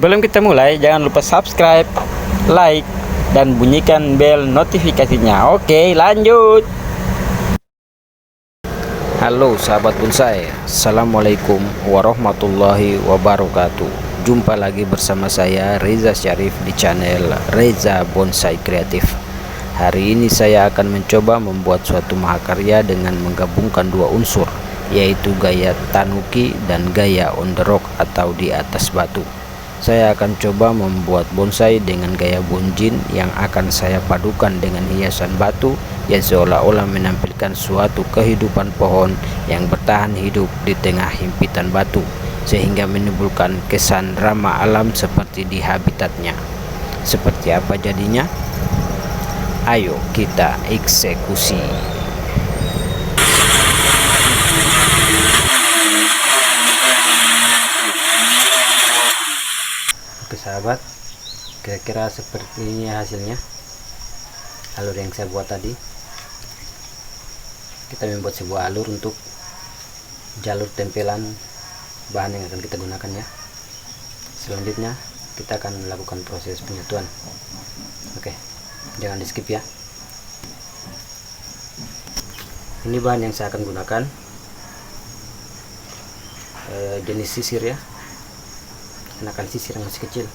Sebelum kita mulai, jangan lupa subscribe, like, dan bunyikan bel notifikasinya. Oke, lanjut. Halo sahabat bonsai, assalamualaikum warahmatullahi wabarakatuh. Jumpa lagi bersama saya Reza Syarif di channel Reza Bonsai Kreatif. Hari ini saya akan mencoba membuat suatu mahakarya dengan menggabungkan dua unsur, yaitu gaya Tanuki dan gaya on the rock atau di atas batu. Saya akan coba membuat bonsai dengan gaya bunjin yang akan saya padukan dengan hiasan batu yang seolah-olah menampilkan suatu kehidupan pohon yang bertahan hidup di tengah himpitan batu, sehingga menimbulkan kesan ramah alam seperti di habitatnya. Seperti apa jadinya? Ayo kita eksekusi. Oke sahabat, kira-kira seperti ini hasilnya, alur yang saya buat tadi. Kita membuat sebuah alur untuk jalur tempelan bahan yang akan kita gunakan ya. Selanjutnya kita akan melakukan proses penyatuan. Oke, jangan di skip ya. Ini bahan yang saya akan gunakan, jenis sisir ya, kenakan sisir yang masih kecil.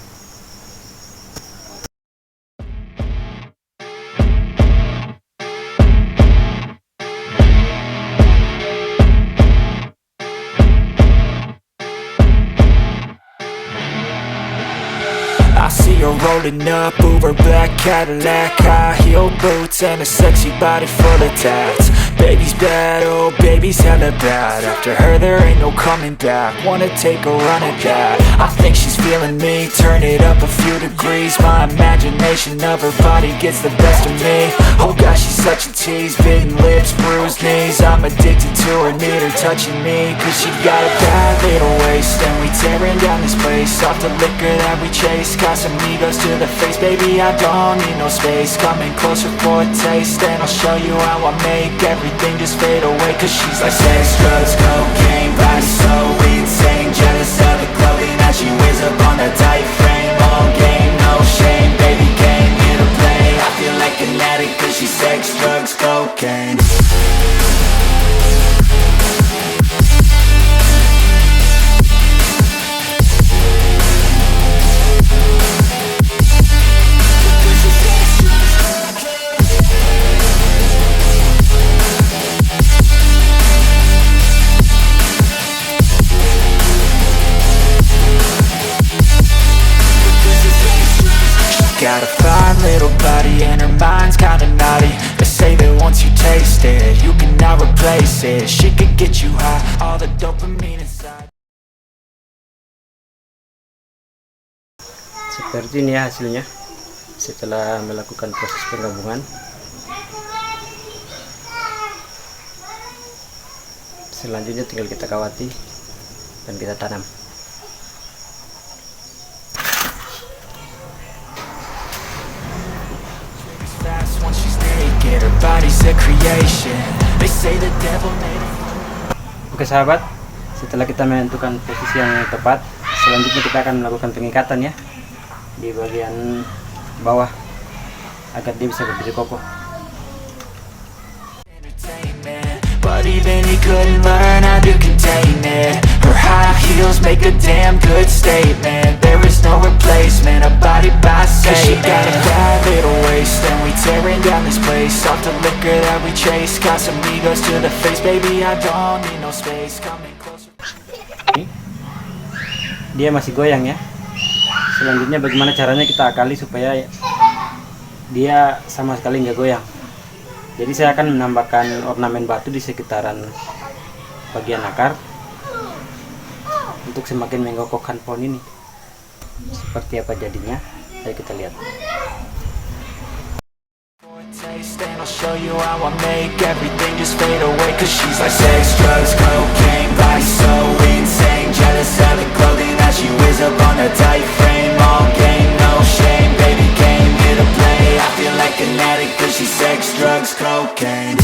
I see her rolling up, Uber black Cadillac, high heel boots and a sexy body full of tats. Baby's bad, oh baby's hella bad. After her there ain't no coming back. Wanna take a run at that. I think she's feeling me, turn it up a few degrees. My imagination of her body gets the best of me. Oh gosh, she's such a tease, bitten lips, bruised knees. I'm addicted to her, need her touching me, cause she got a bad little waist. And we tearing down this place, off the liquor that we chase. Got some egos to the face, baby I don't need no space. Coming closer for a taste, and I'll show you how I make everything just fade away. Cause she's like sex, drugs, cocaine, body so insane. Jealous of the clothing that she wears up on that tight frame. All game, no shame, baby came here to play. I feel like an addict cause she's sex, drugs, cocaine. Got a fine little body and her mind's kinda naughty. They say that once you taste it, you cannot replace it. She could get you high, all the dopamine inside. Seperti ini ya hasilnya setelah melakukan proses penggabungan. Selanjutnya tinggal kita kawati dan kita tanam. Oke sahabat, setelah kita menentukan posisi yang tepat, selanjutnya kita akan melakukan pengikatan ya di bagian bawah agar dia bisa berdiri kokoh. But even he couldn't learn how to contain it. Her high heels make a damn good statement. There is no replacement, a body by Satan. She got a bad little waist, and we tearing down this place. Off the liquor that we chase, got some egos to the face. Baby, I don't need no space, coming closer. Dia masih goyang ya. Selanjutnya bagaimana caranya kita akali supaya dia sama sekali nggak goyang. Jadi saya akan menambahkan ornamen batu di sekitaran bagian akar untuk semakin mengokohkan pohon ini. Seperti apa jadinya? Ayo kita lihat. And I'll show you how I make everything just fade away. Cause she's like sex, drugs, cocaine, body so insane. Jealous of the clothing that she wears up on that tight frame. All game, no shame, baby came here to play. I feel like an addict cause she's sex, drugs, cocaine.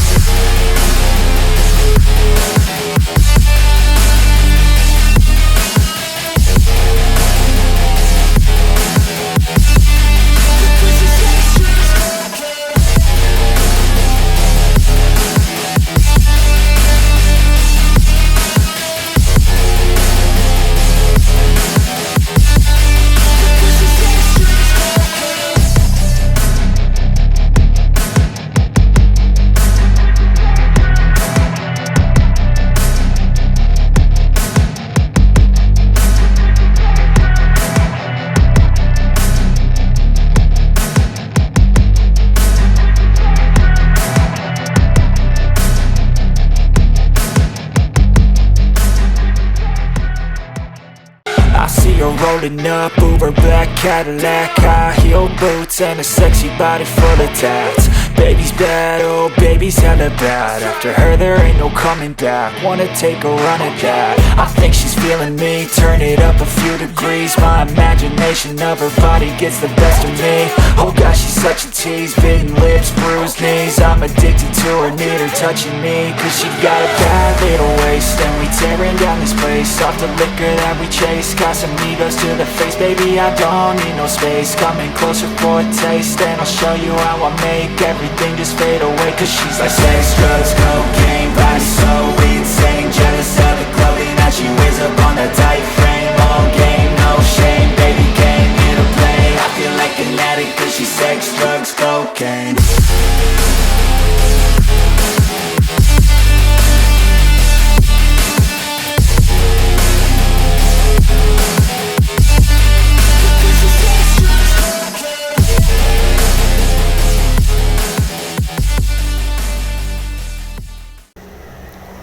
rolling up, Uber black Cadillac, high heel boots and a sexy body full of tats. Baby's bad, oh baby's hella bad. After her there ain't no coming back. Wanna take a run at that. I think she's feeling me. Turn it up a few degrees. My imagination of her body gets the best of me. Oh gosh, she's such a tease. Bitten lips, bruised knees. I'm addicted to her, need her touching me. Cause she got a bad little waist, and we tearing down this place. Off the liquor that we chase. Casamigos to the face, baby I don't need no space. Coming closer for a taste, and I'll show you how I make everything just fade away. Cause she's like sex, drugs, cocaine, body so insane. Jealous of the clothing that she wears up on that tight frame. All game, no shame, baby came here to play. I feel like an addict cause she's sex, drugs, cocaine.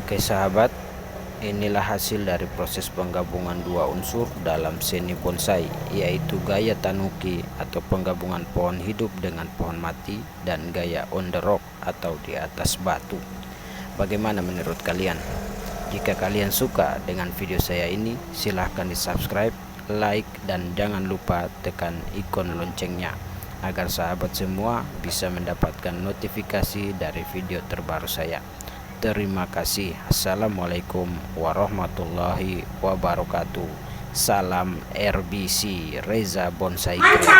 Oke sahabat, inilah hasil dari proses penggabungan dua unsur dalam seni bonsai, yaitu gaya Tanuki atau penggabungan pohon hidup dengan pohon mati, dan gaya on the rock atau di atas batu. Bagaimana menurut kalian? Jika kalian suka dengan video saya ini, silahkan di subscribe, like, dan jangan lupa tekan ikon loncengnya agar sahabat semua bisa mendapatkan notifikasi dari video terbaru saya. Terima kasih. Assalamualaikum warahmatullahi wabarakatuh. Salam RBC Reza Bonsai Kreatif.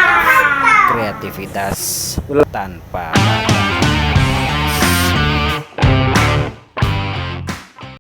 Kreativitas tanpa